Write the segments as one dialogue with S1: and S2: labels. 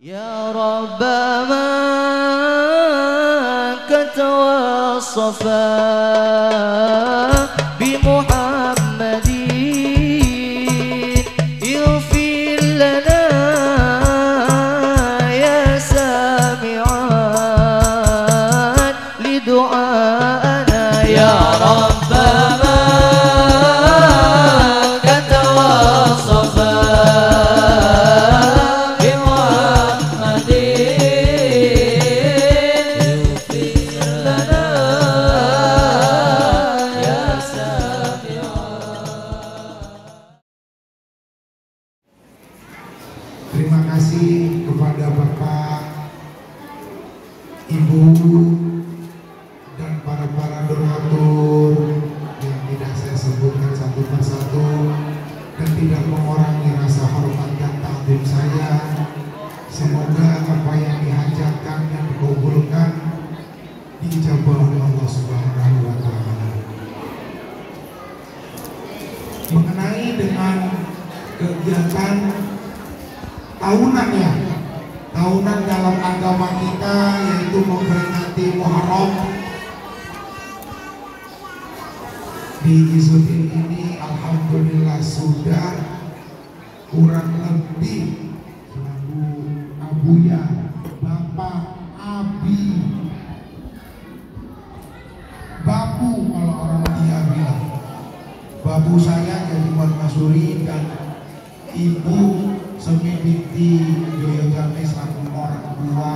S1: يا رب من كتوصفا بمحمد يغفر لنا يا سامعا لدعاءنا يا رب من كتوصفا
S2: Terima kasih kepada Bapak, Ibu, dan para donatur yang tidak saya sebutkan satu persatu dan tidak mengurangi rasa hormat dan takdim saya. Semoga apa yang dihajatkan dan dikabulkan dijabah oleh Allah Subhanahu wa Ta'ala. Mengenai dengan kegiatan tahunan dalam agama kita, yaitu memperingati Muharram. Di Izzuddin ini alhamdulillah sudah kurang lebih Abuya, Bapak Abi, Bapu kalau orang dia bilang, Bapu saya jadi Mat Masuri dan Ibu Semi binti Yoyo Jami selaku orang tua.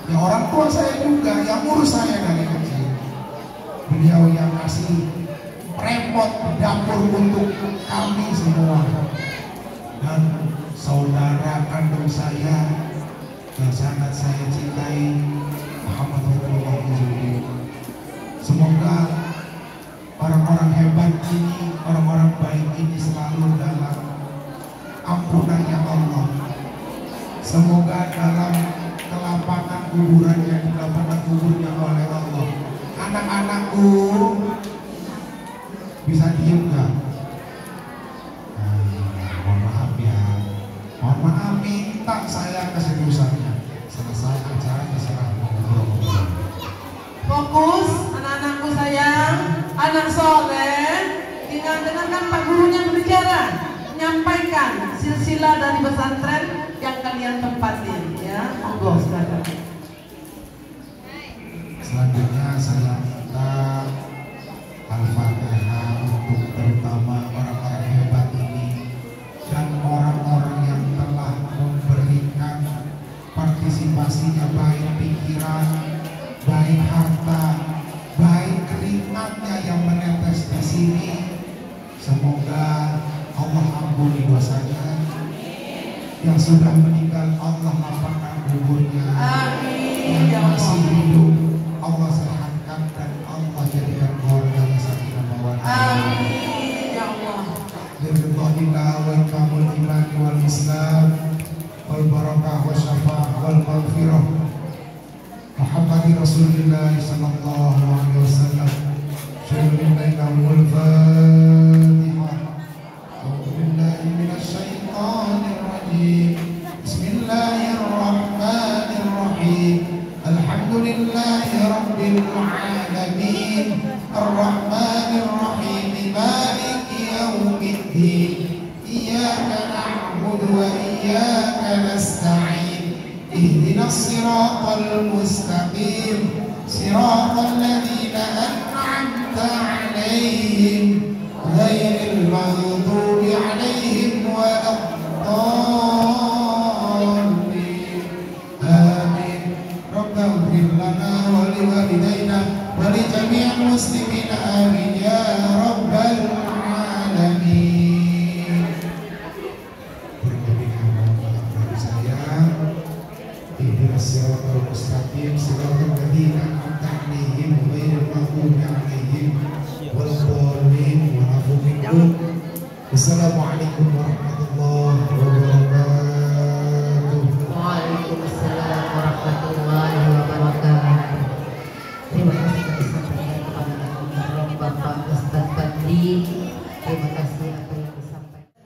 S2: Ya orang tua saya juga yang ngurus saya dari kecil. Beliau yang ngasih repot dapur untuk kami semua. Dan saudara kandung saya yang sangat saya cintai, Muhammad Rasulullah Izzuddin. Semoga orang-orang hebat ini, orang-orang baik ini selalu dalam ampunannya Allah. Semoga dalam kelapangan kuburannya, di lapangan kuburnya oleh Allah. Anak-anakku bisa diem gak? Mohon maaf ya, mohon maaf, minta saya keseriusannya. Selesai acara diserah ngobrol.
S3: Fokus anak-anakku sayang, anak soleh, tinggal dengarkan Pak Gurunya berbicara, menyampaikan silsilah dari pesantren yang kalian tempatin, ya. Monggo silakan.
S2: Selanjutnya saya minta Al-Fatihah untuk terutama orang-orang hebat ini dan orang-orang yang telah memberikan partisipasinya, baik pikiran, baik harta, baik keringatnya yang menetes di sini. Semoga Allah ampuni dosanya. Yang sudah meninggal Allah lapangkan kuburnya.
S3: Amin.
S2: Yang masih hidup Allah sehatkan dan Allah jadikan keluarganya sakinah mawaddah.
S3: Amin ya Allah.
S2: Biridhillah wa kamul iman wal islam wal barakah wa syafa'ah wal maghfirah Muhammad Rasulullah sallallahu alaihi wasallam. Syaikhul Bainal Fatihah. A'udzu billahi minasy syaithanir rajim. Bismillahirrahmanirrahim. Alhamdulillahi rabbil alamin. Ar-Rahmanir Rahim. Maliki yaumiddin. Iyyaka na'budu wa iyyaka nasta'in. Ihdinas siratal mustaqim. Siratal ladzina an'amta 'alaihim ghairil maghdubi 'alaihim waladdallin. Amin. Rabbana ighfir lana wa liwalidayna wa li jami'il muslimin amin ya rabbal alamin. Berkabingan dari saya. Ihdinas siratal mustaqim siratal ladzina an'amta 'alaihim ghairil maghdubi 'alaihim waladdallin. Wassalamualaikum warahmatullahi wabarakatuh.
S4: Waalaikumsalam warahmatullahi wabarakatuh. Terima kasih disampaikan kepada almarhum Bapak Ustadz Fadli. Terima kasih apa yang disampaikan.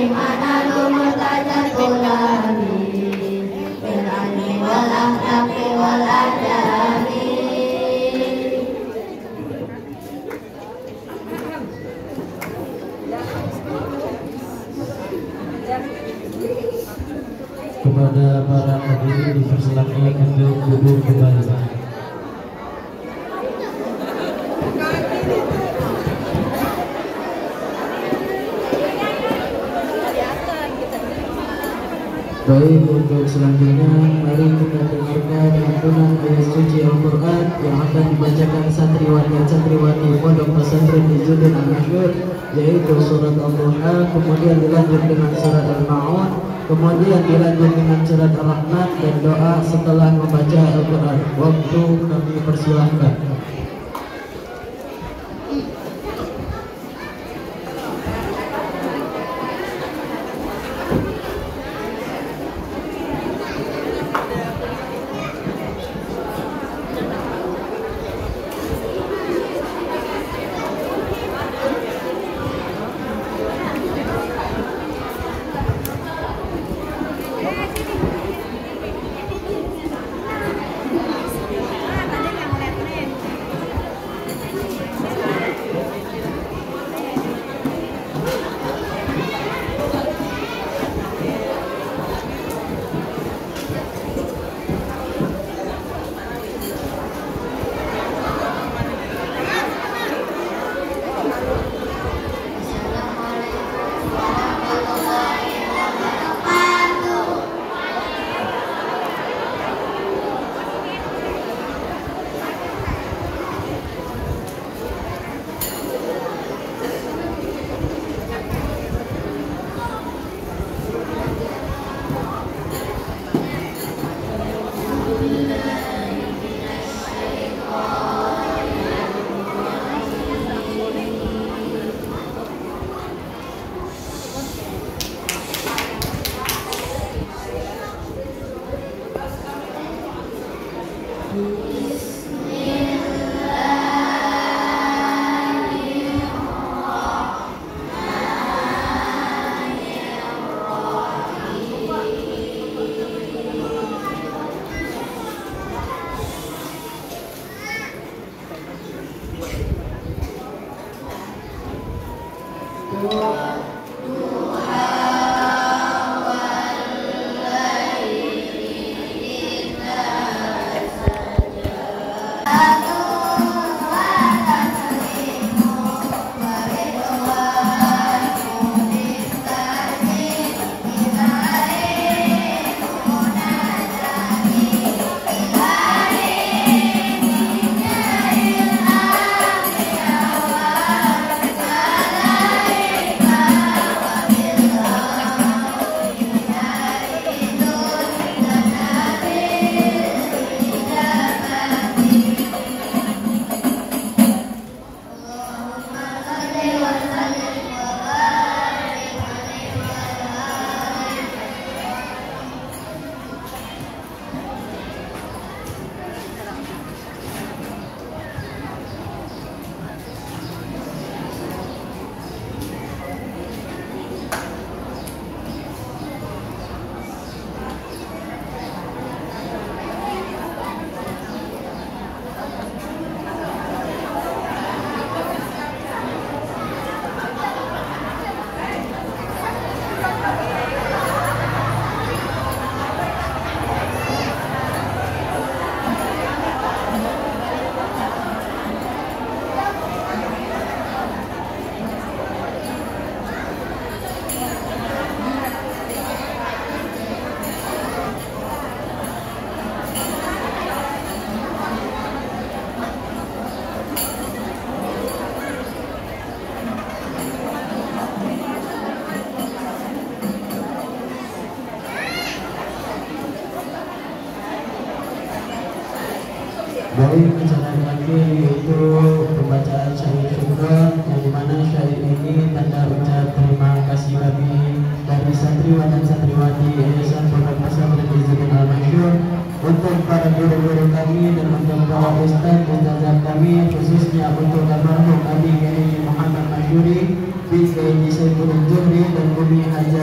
S4: mana lumur tajatul amin bil ilmi wal akhlaqi wal adabi.
S5: Kepada para hadirin dipersilakan untuk duduk kembali. Baik, untuk selanjutnya mari kita dengarkan lantunan ayat suci Al-Quran yang akan dibacakan santriwan dan santriwati Pondok Pesantren Izzuddin Al-Masyhur, yaitu surat Al-Duha, kemudian dilanjut dengan surat Al-Ma'un, kemudian dilanjut dengan surat Ar-Rahman dan doa setelah membaca Al-Quran. Waktu kami persilahkan. Baik, acara lagi yaitu pembacaan syair syukur, yang dimana syair ini tanda ucap terima kasih kami dari santriwan dan santriwati Yayasan Pondok Pesantren Izzuddin Al-Masyhur untuk para guru-guru kami dan untuk para ustaz-ustazah kami, khususnya untuk almarhum Abi Kiai Muhammad Masyuri, bin Kiai Saiful Zuhri dan Bumi Haji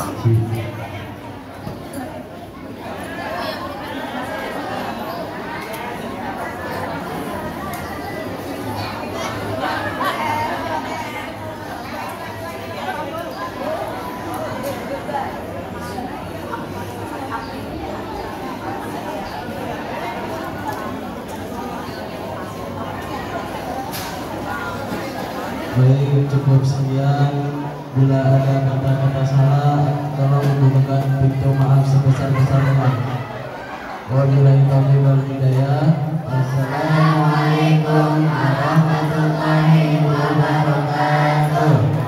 S5: Baik, cukup sekian. Bila ada kata-kata salah, tolong gunakan pintu maaf sebesar-besarnya. Wabillahi taufiq wal hidayah. Assalamualaikum warahmatullahi wabarakatuh.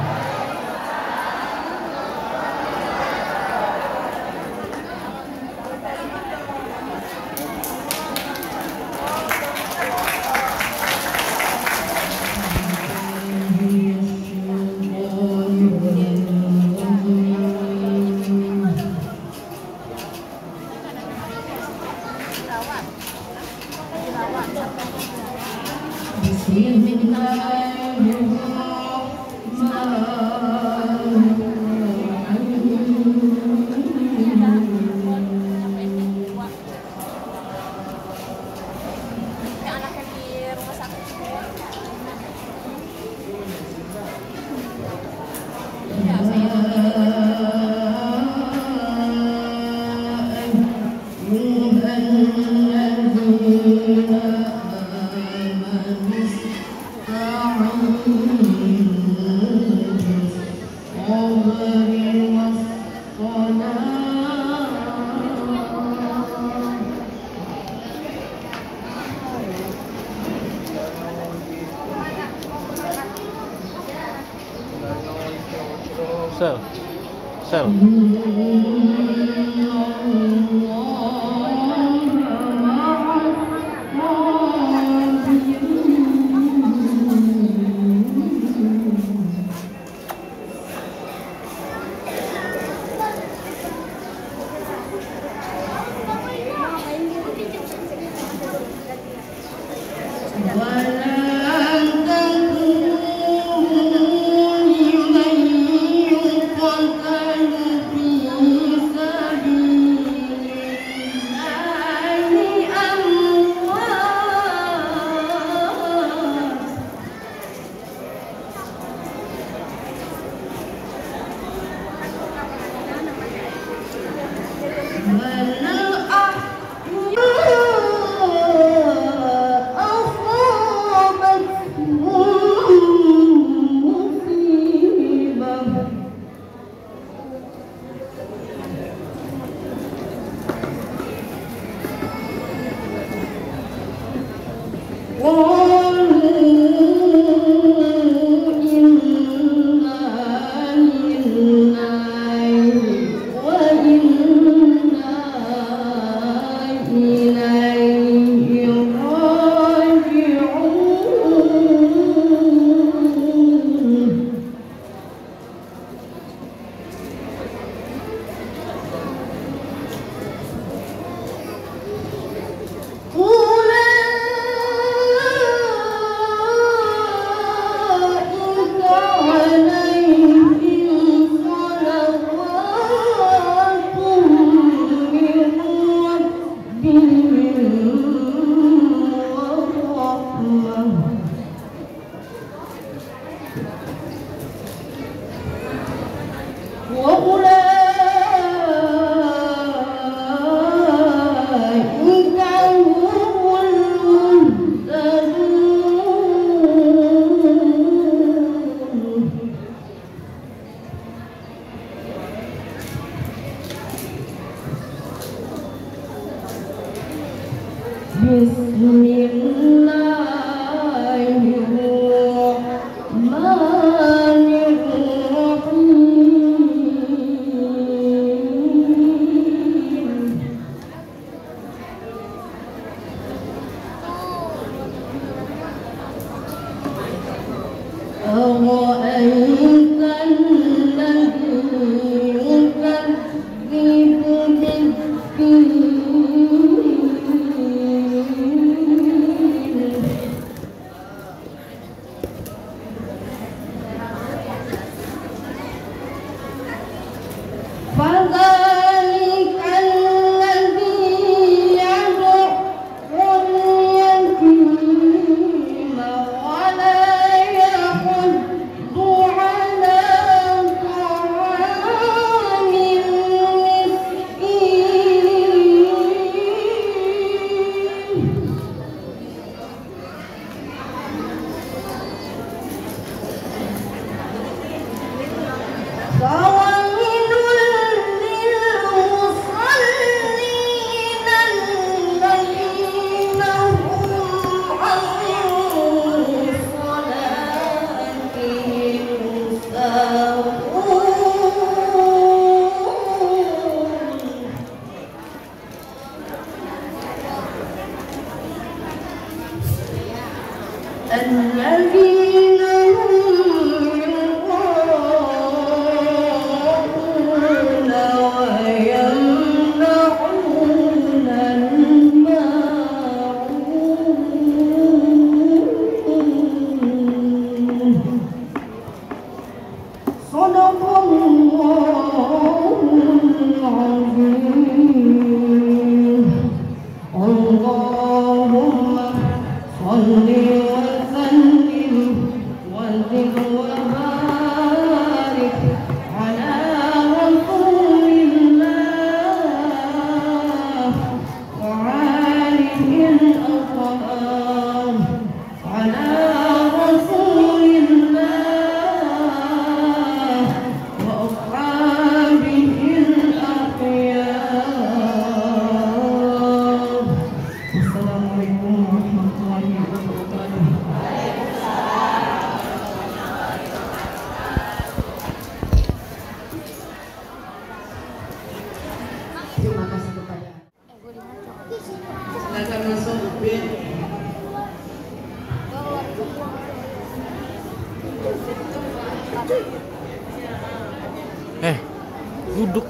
S6: Duduk.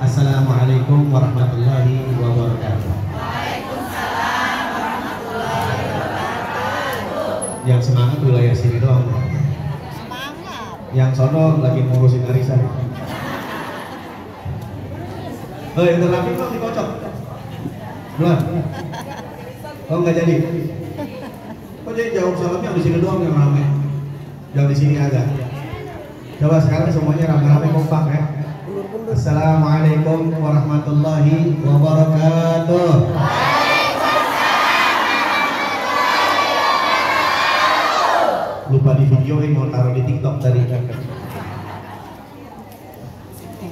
S7: Assalamualaikum warahmatullahi wabarakatuh. Yang semangat wilayah sini doang. Yang sono lagi ngurusin arisan. Yang terapi kok dikocok? Belum? Oh nggak jadi? Kok jadi jawab salamnya di sini doang yang rame? Jauh di sini aja. Coba sekarang semuanya rame-rame kompak ya. Assalamualaikum warahmatullahi wabarakatuh. Lupa di videoin, mau taruh di TikTok tadi.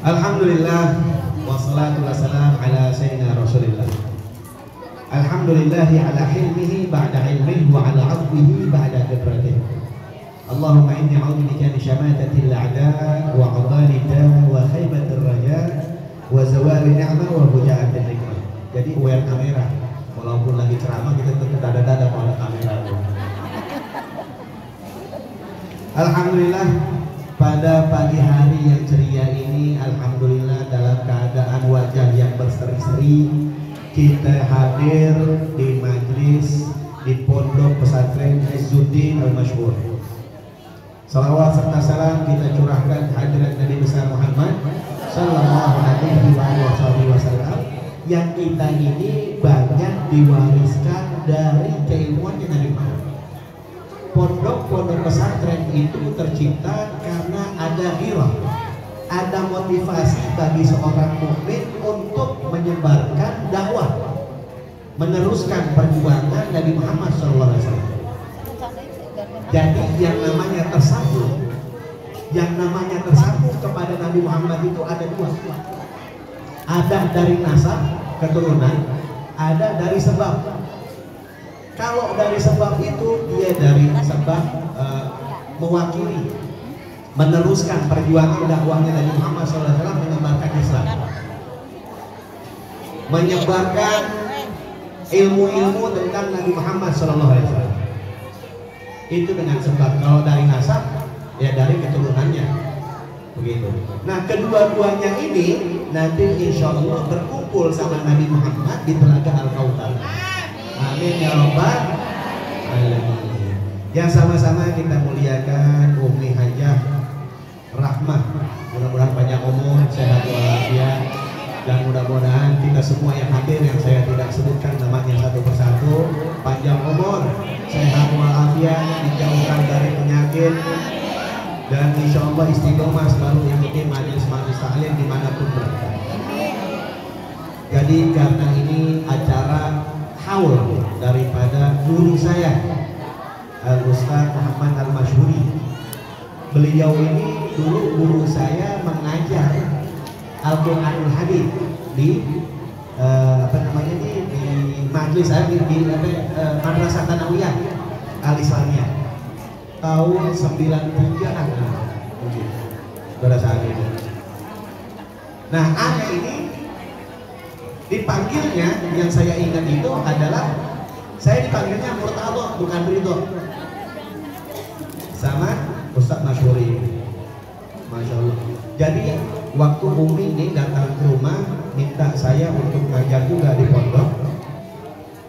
S7: Alhamdulillah wassalatu wassalam ala sayyidina Rasulillah. Alhamdulillahi ala hilmihi ba'da ilmihi wa ala 'afwihi ba'da kibratihi. Allahumma inni a'udzubika min syamatatil a'da wa 'adhalida wa khaybatir raja wa zawali ni'mah wa fujaatil nikmah. Jadi aware kamera. Walaupun lagi ceramah kita tetap dada-dada pada kamera. Alhamdulillah pada pagi hari yang ceria ini, alhamdulillah dalam keadaan wajah yang berseri-seri, kita hadir di majlis di Pondok Pesantren Izzuddin Al-Masyhur. Salawat serta salam kita curahkan hadirat Nabi besar Muhammad sallallahu alaihi wasallam yang kita ini banyak diwariskan dari keilmuannya Nabi Muhammad. Pondok-pondok pesantren itu tercipta karena ada ghirah, ada motivasi bagi seorang mukmin untuk menyebarkan dakwah, meneruskan perjuangan Nabi Muhammad SAW. Jadi yang namanya tersambung kepada Nabi Muhammad itu ada dua. Ada dari nasab keturunan, ada dari sebab. Kalau dari sebab itu dia dari sebab mewakili, meneruskan perjuangan dakwahnya Nabi Muhammad SAW menyebarkan Islam, menyebarkan ilmu-ilmu tentang Nabi Muhammad SAW. Itu dengan sebab. Kalau dari nasab ya dari keturunannya, begitu. Nah kedua-duanya ini nanti insya Allah berkumpul sama Nabi Muhammad di Telaga Al-Kautsar. Amin ya rabbal alamin. Yang sama-sama kita muliakan Umi Hajah Rahmah. Mudah-mudahan panjang umur, sehat walafiat, dan mudah-mudahan kita semua yang hadir yang saya tidak sebutkan namanya satu persatu, panjang umur, sehat walafiat, dijauhkan dari penyakit, dan insya Allah istiqomah selalu Jadi karena ini acara haul daripada guru saya Al-Ustaz Muhammad Al-Masyhuri. Beliau ini dulu guru saya mengajar Al-Quranul Hadis di di majlis saya di Madrasah Thanawiyah Al-Islamiyah tahun 93-an pada saat itu. Nah, aneh ini dipanggilnya, yang saya ingat itu adalah saya dipanggilnya Murtado bukan Ridho, sama Ustaz Masyhuri. Masya Allah. Jadi waktu Umi ini datang ke rumah minta saya untuk ngajar juga di pondok.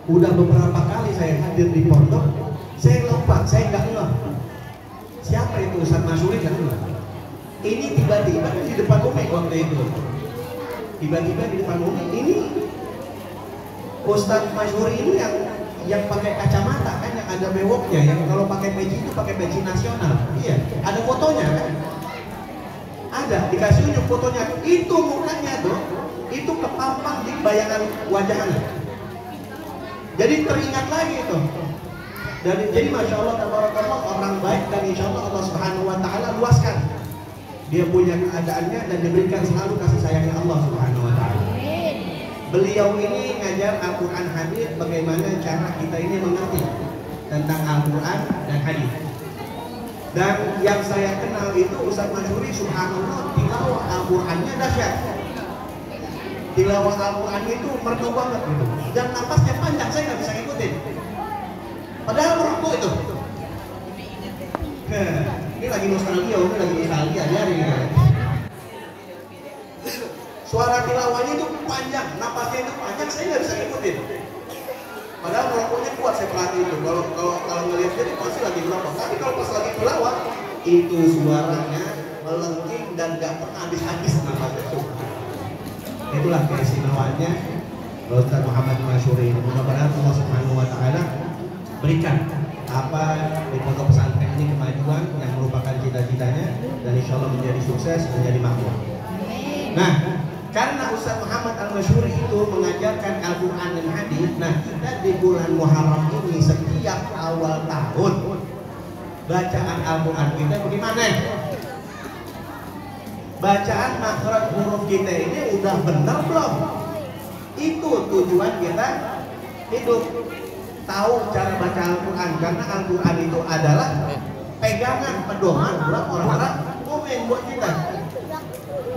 S7: Udah beberapa kali saya hadir di pondok, saya lupa, saya nggak ngeh siapa itu Ustaz Masyhuri, nggak ngeh. Ini tiba-tiba di depan Umi waktu itu. Tiba-tiba di depan Umi, ini Ustaz Masyhuri ini yang pakai kacamata kan, yang ada bewoknya, yang kalau pakai peci itu pakai peci nasional. Iya, ada fotonya kan? Ada, dikasih unjuk fotonya. Itu mukanya tuh, itu kepampang di bayangan wajahnya. Jadi teringat lagi itu. Jadi Masya Allah, tabarakallah, orang baik, dan insya Allah Allah Subhanahu Wa Taala luaskan dia punya keadaannya dan diberikan selalu kasih sayangnya Allah Subhanahu Wa Taala. Beliau ini ngajar Al-Quran hadis, bagaimana cara kita ini mengerti tentang Al-Quran dan hadis. Dan yang saya kenal itu Ustaz Masyhuri, subhanallah, tilawah Al-Qurannya dahsyat. Tilawah Al-Quran itu merdu banget gitu. Dan napasnya panjang, saya nggak bisa ngikutin. Padahal merdu itu. Ini lagi nostalgia, jadi gitu. Suara tilawahnya itu panjang, napasnya itu panjang, saya nggak bisa ngikutin. Padahal merokoknya kuat, saya perhatiin itu. Kalau ngelihat dia pasti lagi merokok. Tapi kalau pas lagi tilawah, itu suaranya melengking dan nggak pernah habis-habis napasnya. Itulah keistimewaannya Ustaz Muhammad Masyhuri. Mudah-mudahan Allah Subhanahu Wa Taala berikan apa di pondok pesantren ini kemajuan yang merupakan cita-citanya, dan insya Allah menjadi sukses, menjadi makmur. Nah, karena Ustaz Muhammad Al-Masyhuri itu mengajarkan Al-Quran dan hadis, nah kita di bulan Muharram ini setiap awal tahun bacaan Al-Quran kita bagaimana? Bacaan makhraj huruf kita ini udah benar belum? Itu tujuan kita hidup. Tahu cara baca Al-Quran, karena Al-Quran itu adalah pegangan pedoman buat orang-orang mukmin buat kita.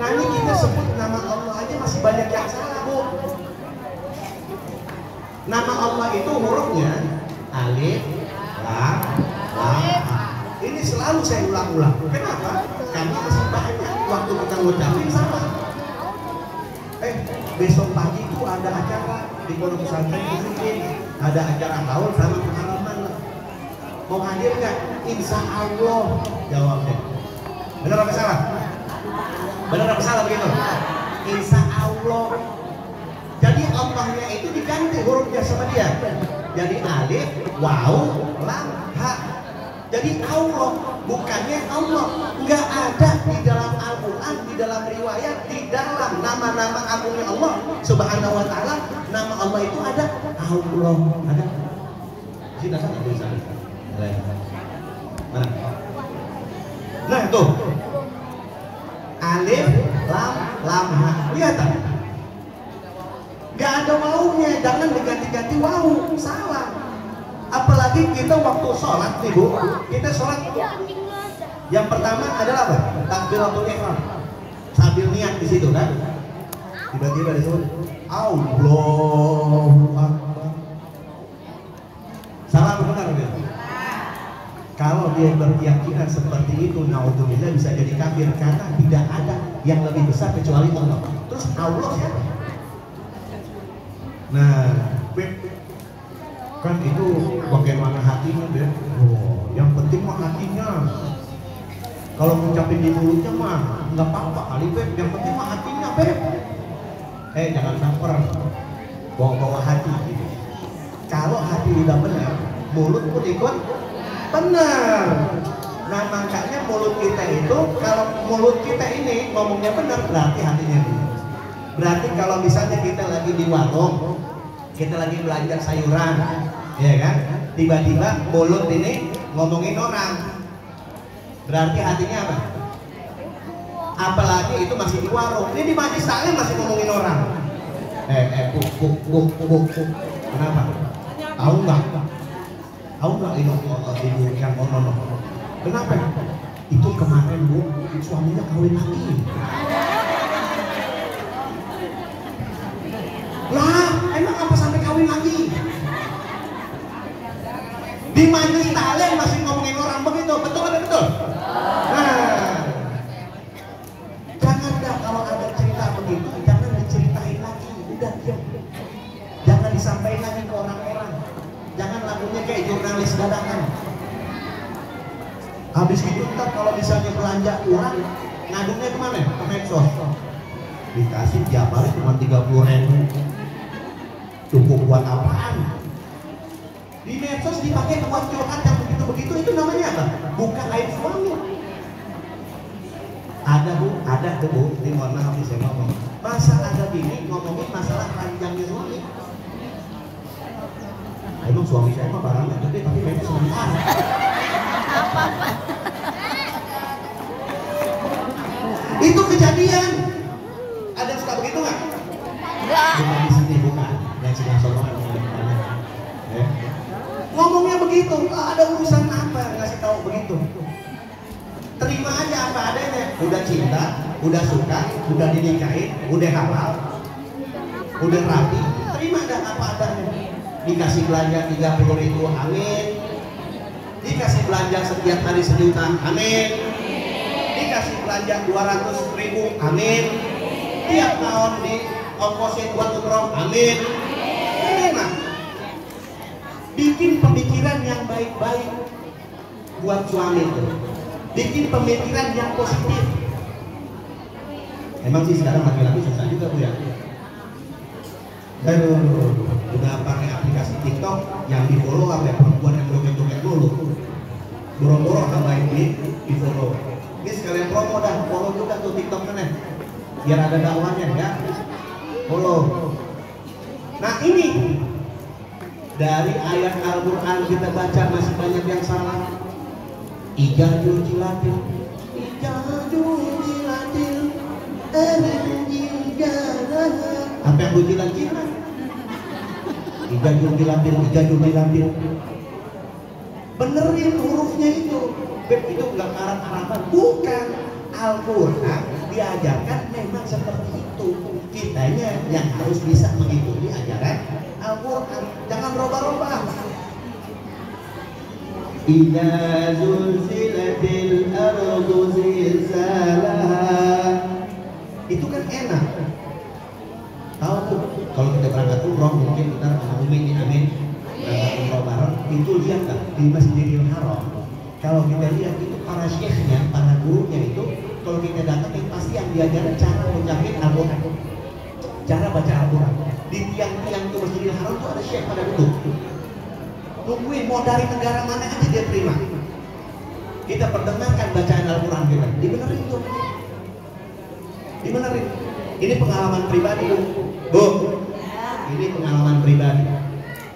S7: Nah, ini kita sebut nama Allah aja masih banyak yang salah, Bu. Nama Allah itu hurufnya alif, lam, ha. Ini selalu saya ulang-ulang. Kenapa? Karena masih banyak waktu kita ngucapin salah. Besok pagi itu ada acara di pondok pesantren mungkin ada acara haul sama pengalaman lah. Mau hadir nggak? Insya Allah. Jawabnya. Benar apa salah? Benar apa salah begitu? Insya Allah. Jadi Allahnya itu diganti hurufnya sama dia. Jadi alif, waw, lam, ha. Jadi Allah, bukannya Allah. Nggak ada di dalam Al-Quran, di dalam riwayat, di dalam nama-nama agungnya Allah Subhanahu Wa Taala. Nama Allah itu ada Allah, ada. Sini sana tulisan. Mana? Nah tuh. Alif, lam, ha. Lihat tak? Gak ada wawunya, jangan diganti-ganti wawu, salah. Apalagi kita waktu sholat nih Bu, kita sholat yang pertama adalah apa? Takbiratul ihram, sambil niat di situ kan. Tiba-tiba disebut Allahu Akbar. Salah benar gitu. Kalau dia berkeyakinan seperti itu, naudzubillah, bisa jadi kafir, karena tidak ada yang lebih besar kecuali Allah. Terus Allah siapa? Nah, kan itu bagaimana hatinya deh. Oh, yang penting mah hatinya. Kalau ngucapin di mulutnya mah nggak apa-apa kali Beb. Yang penting mah hatinya Beb. Jangan samper, bawa hati gitu. Kalau hati udah benar, mulut pun ikut benar. Nah makanya mulut kita itu, kalau mulut kita ini ngomongnya benar, berarti hatinya benar. Berarti kalau misalnya kita lagi di warung, kita lagi belanja sayuran, ya kan? Tiba-tiba mulut ini ngomongin orang, berarti hatinya apa? Apalagi itu masih di warung, ini di majelis taklim masih ngomongin orang. Kenapa? Tahu nggak? Tahu nggak ini yang ngomong? Kenapa? Itu kemarin bu, suaminya kawin lagi. Lah, emang apa sampai kawin lagi? Di majelis taklim masih ngomongin orang begitu, betul atau betul? Nah, jangan dah kalau ada cerita begitu, jangan diceritain lagi, udah diam. Jangan disampaikan lagi ke orang-orang. Jangan lagunya kayak jurnalis dadakan. Habis itu ntar kalau misalnya belanja uang, ngadungnya kemana? Ke medsos. Dikasih tiap hari cuma 30.000. Cukup buat apaan? Di medsos dipakai buat curhat yang begitu-begitu, itu namanya apa? Bukan aib suami. Ada bu, ada tuh bu, ini mohon maaf saya ngomong. Masa ada bini ngomongin masalah ranjangnya suami? Emang suami saya mah barangnya gede tapi medsos sebentar. Itu kejadian. Ada yang suka begitu nggak? Bukan di sini, bukan. Yang sebelah sono ngomongnya begitu, ada urusan apa ngasih tahu begitu? Terima aja apa adanya. Udah cinta, udah suka, udah dinikahin, udah halal, udah rapi, terima dah apa adanya. Dikasih belanja 30.000, amin. Dikasih belanja setiap hari 1 juta, amin. Dikasih belanja 200.000, amin. Tiap tahun di ongkosin buat umroh, amin. Terima. Bikin pemikiran yang baik-baik buat suami itu. Bikin pemikiran yang positif. Emang sih sekarang laki-laki susah juga bu ya. Udah pakai aplikasi TikTok yang di follow apa ya, perempuan yang joget-joget dulu. Boro-boro tambahin di follow. Ini sekalian promo dah, follow juga tuh TikTok kan ya. Biar ada dakwahnya ya. Follow. Nah ini dari ayat Al-Quran kita baca masih banyak yang salah. Ijazul jilatil, ijazul jilatil, apa yang bujilan jilat? Ijazul jilatil, ijazul jilatil. Benerin hurufnya itu. Beb, itu enggak Arab-Araban, bukan. Al-Quran diajarkan memang seperti itu. Kitanya yang harus bisa mengikuti ajaran Al-Quran, jangan roba-roba. Idza zulzilatil ardu zilzalaha. Itu kan enak. Tahu tuh kalau kita berangkat umroh mungkin kita sama Umi ini amin. Berangkat umroh bareng, itu lihat kan di Masjidil Haram. Kalau kita lihat itu para syekhnya, para gurunya itu, kalau kita datangin pasti yang diajarin cara menjahit Al-Quran, cara baca Al-Quran. Di tiang-tiang ke Masjidil Haram itu ada syekh pada duduk. Nungguin mau dari negara mana aja dia terima. Kita perdengarkan bacaan Al-Quran kita. Dibenerin tuh. Dibenerin. Ini pengalaman pribadi, Bu. Ini pengalaman pribadi.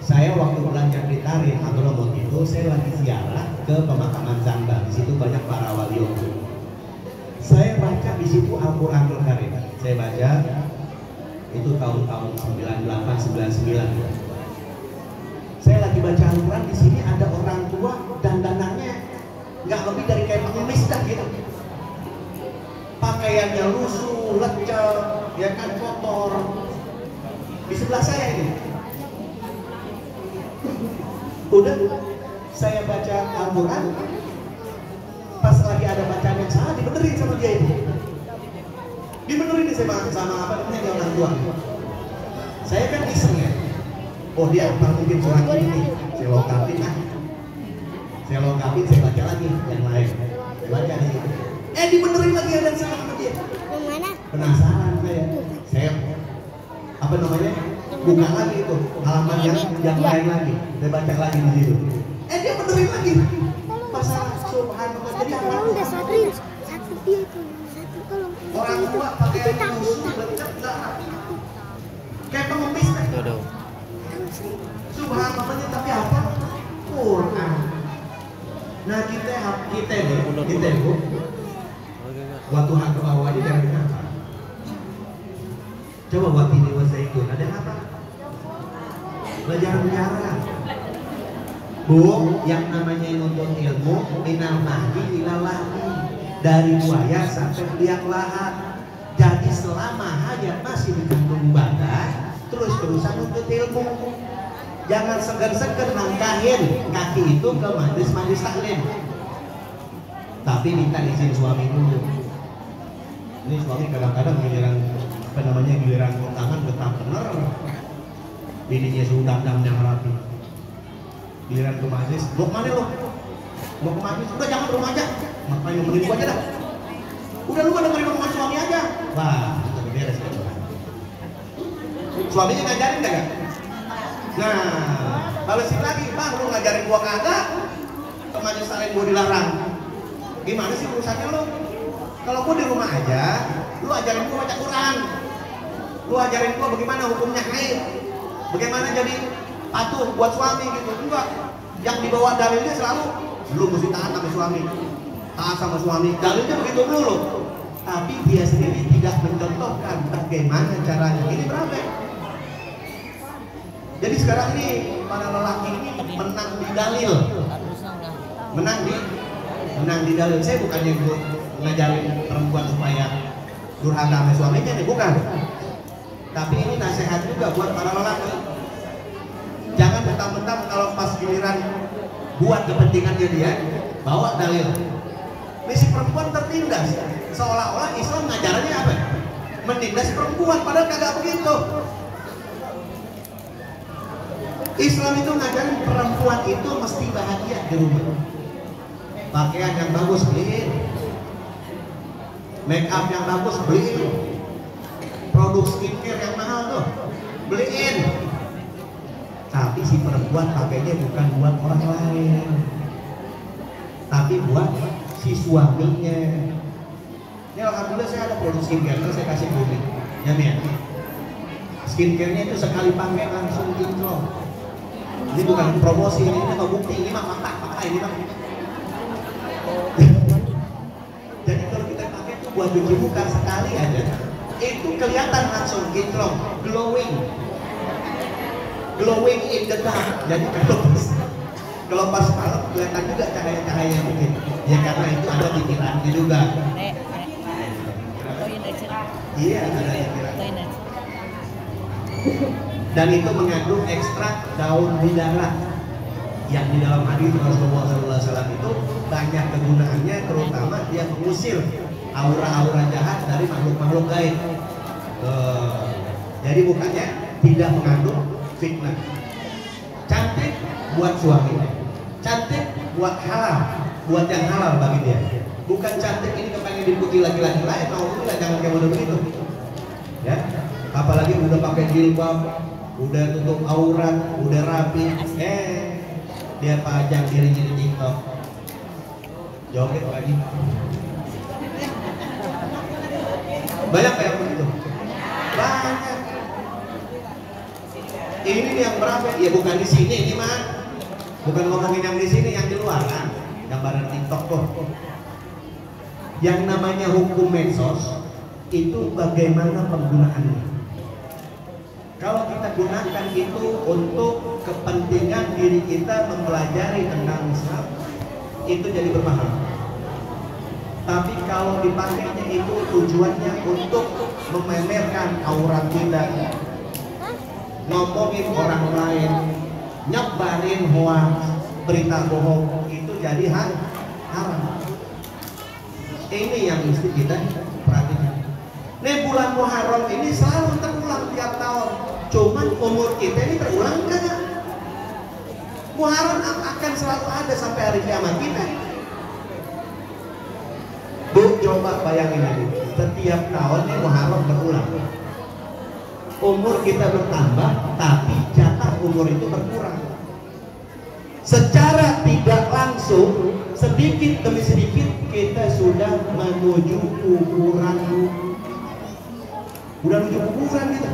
S7: Saya waktu belanja di Tarim atau Lombok itu, saya lagi ziarah ke pemakaman Zamba. Di situ banyak para wali. Saya baca di situ Al-Quranul Karim. Saya baca itu tahun-tahun 98, 99. Saya lagi baca Al-Quran, di sini ada orang tua dandanannya nggak lebih dari kayak pengemis dah gitu. Pakaiannya lusuh, lecek, ya kan, kotor. Di sebelah saya ini. Udah, saya baca Al-Quran, pas lagi ada bacaan yang salah, dibenerin sama dia itu. Dibenerin sama apa namanya dia orang tua. Saya kan iseng ya. Oh dia apa mungkin surat ini, saya lengkapin lah. Saya lengkapin, saya baca lagi yang lain. Saya baca di situ. Dibenerin lagi ada yang salah sama dia. Penasaran saya apa namanya? Buka lagi itu halaman yang lain lagi. Saya baca lagi di situ. Dia benerin lagi. Pasal subhanallah. Jadi apa? Orang tua pakai yang khusus, lecek, Kayak pengemis kan? Subhanallah, tapi apa? Quran. Nah kita bu, waktu hak ke bawah ini dari apa? Coba buat ini wasaikun, ada apa? Belajar bicara. Bu, yang namanya nuntut ilmu minal mahdi ilal lahdi, dari buaya sampai liang lahat. Jadi selama hayat masih dikandung badan, terus-terusan nuntut ilmu. Jangan seger-seger nangkahin kaki itu ke majlis taklim. Tapi minta izin suami dulu. Ini suami kadang-kadang giliran tangan getah bener. Bininya sudah yang rapi. Giliran ke majlis, mau kemana lo? Mau ke majlis? Udah jangan ke rumah aja. Ngapain lo mending gua aja dah. Udah lu dengerin omongan suami aja. Wah, itu beres gitu. Suaminya ngajarin enggak? Nah, balesin lagi, bang, lu ngajarin gua kagak? Ke majlis taklim gua dilarang. Gimana sih urusannya lu? Kalau gua di rumah aja, lu ajarin gua baca Quran. Lu ajarin gua bagaimana hukumnya haid. Bagaimana jadi patuh buat suami gitu. Enggak. Yang dibawa dalilnya selalu lu mesti taat sama suami. Taat sama suami. Dalilnya begitu dulu. Tapi dia sendiri tidak mencontohkan bagaimana caranya. Ini berapa? Jadi sekarang ini para lelaki ini menang di dalil. Menang di dalil. Saya bukannya ngajarin perempuan supaya durhaka sama suaminya nih, bukan. Tapi ini nasihat juga buat para lelaki. Jangan mentang-mentang kalau pas giliran buat kepentingannya dia bawa dalil. Misi perempuan tertindas. Seolah-olah Islam ngajarannya apa? Menindas perempuan, padahal kagak begitu. Islam itu ngajarin perempuan itu mesti bahagia di rumah. Pakaian yang bagus beliin, make up yang bagus beliin, produk skincare yang mahal tuh beliin. Tapi si perempuan pakainya bukan buat orang lain, tapi buat si suaminya. Ini alhamdulillah saya ada produk skincare, saya kasih bumi. Ya nih, skincare-nya itu sekali pakai langsung kinclong. Ini bukan promosi, ini mah bukti, ini mah fakta ini mah. Jadi kalau kita pakai itu buat cuci muka sekali aja, itu kelihatan langsung kinclong, glowing in the dark. Jadi kalau pas malam kelihatan juga cahaya-cahaya mungkin. Ya karena itu ada pikirannya juga. Iya, ada pikiran. Dan itu mengandung ekstrak daun bidara yang di dalam hadis Rasulullah SAW itu banyak kegunaannya, terutama dia mengusir aura-aura jahat dari makhluk-makhluk gaib. Jadi bukannya tidak mengandung fitnah. Cantik buat suaminya, cantik buat halal, buat yang halal bagi dia. Bukan cantik ini kepengen dipuji laki-laki lain, mau itu jangan kayak model begitu. Ya, apalagi udah pakai jilbab, udah tutup aurat, udah rapi, dia pajang dirinya di TikTok, joget lagi. Banyak kayak begitu, banyak. Ini yang berapa? Ya bukan di sini, ini mah bukan ngomongin yang di sini, yang di luar kan, gambaran TikTok tuh. Yang namanya hukum medsos itu bagaimana penggunaannya. Kalau kita gunakan itu untuk kepentingan diri kita mempelajari tentang Islam, itu jadi berbahaya. Tapi kalau dipakainya itu tujuannya untuk memamerkan aurat kita, ngomongin orang lain, nyebarin hoax, berita bohong, itu jadi haram. Ini yang mesti kita perhatikan. Nih bulan Muharram ini selalu terulang tiap tahun. Cuman umur kita ini terulang enggak? Muharram akan selalu ada sampai hari kiamat kita. Bu, coba bayangin aja. Setiap tahun nih Muharram berulang. Umur kita bertambah, tapi jatah umur itu berkurang. Secara tidak langsung, sedikit demi sedikit kita sudah menuju kuburan. Udah menuju kuburan kita.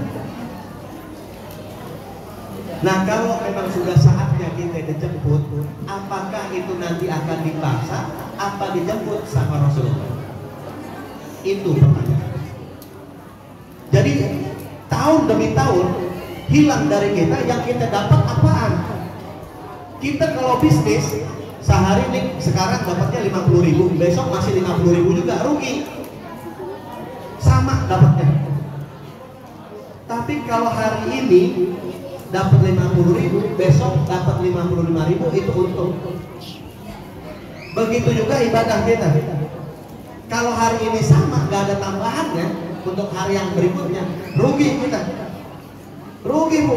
S7: Nah kalau memang sudah saatnya kita dijemput, apakah itu nanti akan dipaksa, apa dijemput sama Rasulullah? Itu pertanyaan. Jadi tahun demi tahun hilang dari kita, yang kita dapat apaan? Kita kalau bisnis sehari nih sekarang dapatnya 50.000, besok masih 50.000 juga, rugi. Sama dapatnya. Tapi kalau hari ini dapat 50.000, besok dapat 55.000, itu untung. Begitu juga ibadah kita. Kalau hari ini sama, gak ada tambahannya, untuk hari yang berikutnya rugi kita. Rugi Bu.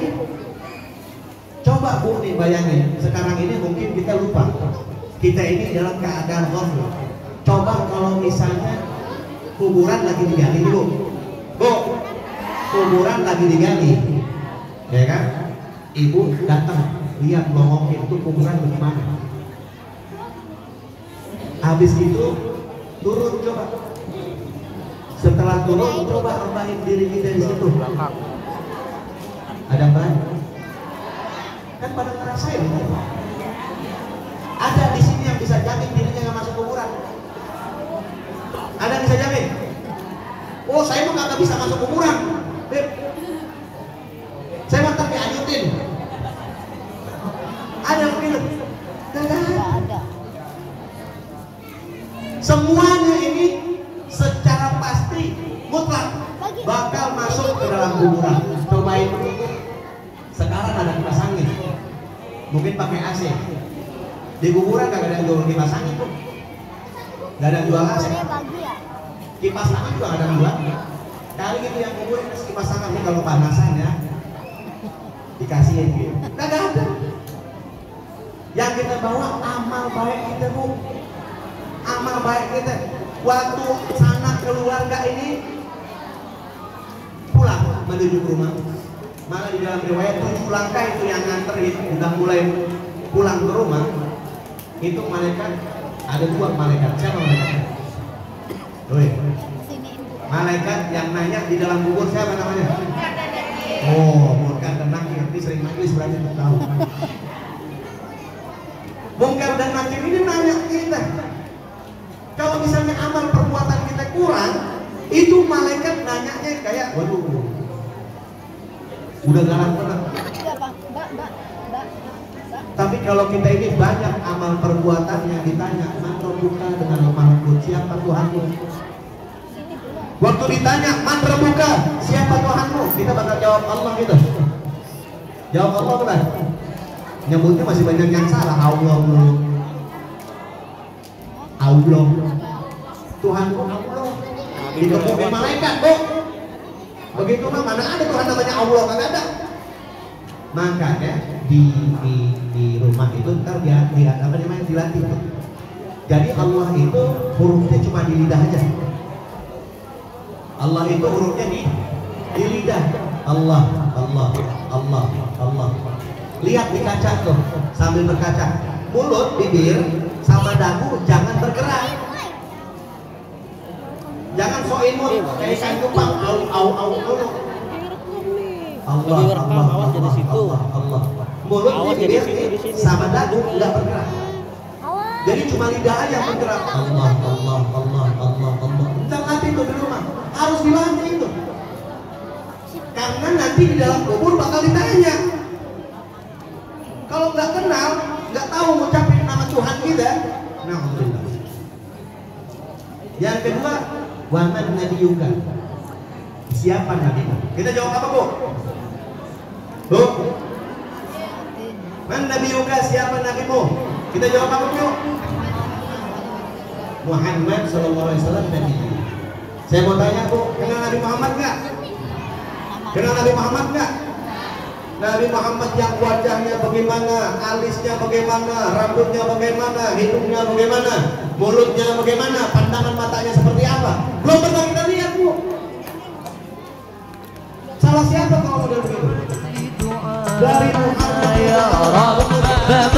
S7: Coba Bu nih bayangin, sekarang ini mungkin kita lupa, kita ini dalam keadaan ghaflah. Coba kalau misalnya kuburan lagi digali Bu, kuburan lagi digali, ya kan? Ibu datang lihat ngomongin itu kuburan bagaimana. Habis itu turun coba. Setelah turun coba rebahin diri kita di situ. Ada apa? Kan pada ngerasain. Ada di sini yang bisa jamin dirinya nggak masuk kuburan? Ada yang bisa jamin? Oh saya mah nggak bisa masuk kuburan. Beb. Saya mau tapi anyutin. Ada begitu? Ada. Semuanya ini secara pasti mutlak bakal masuk ke dalam kuburan. Cobain. Sekarang ada kipas angin. Mungkin pakai AC. Di kuburan gak ada yang jual kipas angin tuh. Gak ada yang jual AC. Kipas angin juga gak ada yang jual. Kali gitu yang kubur kipas angin nih kalau panasan ya. Dikasihin gitu. Gak ada. Yang kita bawa amal baik kita Bu. Amal baik kita. Waktu sanak keluarga ini pulang menuju ke rumah. Maka di dalam riwayat 7 langkah itu yang nganterin udah mulai pulang ke rumah. Itu malaikat, ada 2 malaikat. Siapa malaikat? Malaikat yang nanya di dalam kubur siapa namanya? Oh, Munkar dan Nakir. Ini sering majlis berarti tahu. Munkar dan Nakir ini nanya kita. Kalau misalnya amal perbuatan kita kurang, itu malaikat nanyanya kayak, waduh, udah galak banget. Tapi kalau kita ini banyak amal perbuatan yang ditanya, man rabbuka dengan lemah lembut, siapa Tuhanmu? Waktu ditanya, man rabbuka, siapa Tuhanmu? Kita bakal jawab Allah gitu. Jawab Allah bukan? Nyebutnya masih banyak yang salah. Allah. Tuhanku Allah. Dikemukin malaikat Bu. Begitu mah mana ada Tuhan namanya Allah, kan ada. Makanya di rumah itu ntar dia apa namanya dilatih. Jadi Allah itu hurufnya cuma di lidah aja. Allah itu hurufnya di lidah. Allah. Lihat di kaca tuh sambil berkaca. Mulut, bibir, sama dagu jangan bergerak. Jangan sok imut kayak ikan cupang au. Allah. Mulut, bibir, sama dagu enggak bergerak. Jadi cuma lidah aja yang bergerak. Allah. Entar nanti itu di rumah harus dilatih itu. Karena nanti di dalam kubur bakal ditanya. Kalau nggak kenal, nggak tahu ngucapin nama Tuhan kita, alhamdulillah. Yang kedua, waman nabiyuka, siapa nabimu? Kita jawab apa Bu? Man nabiyuka, siapa nabimu? Kita jawab apa Bu? Muhammad SAW Nabi. Saya mau tanya Bu, kenal Nabi Muhammad nggak? Kenal Nabi Muhammad nggak? Nabi Muhammad yang wajahnya bagaimana, alisnya bagaimana, rambutnya bagaimana, hidungnya bagaimana, mulutnya bagaimana, pandangan matanya seperti apa? Belum pernah kita lihat Bu. Salah siapa kalau model begitu? Dari Muhammad ya Rabb.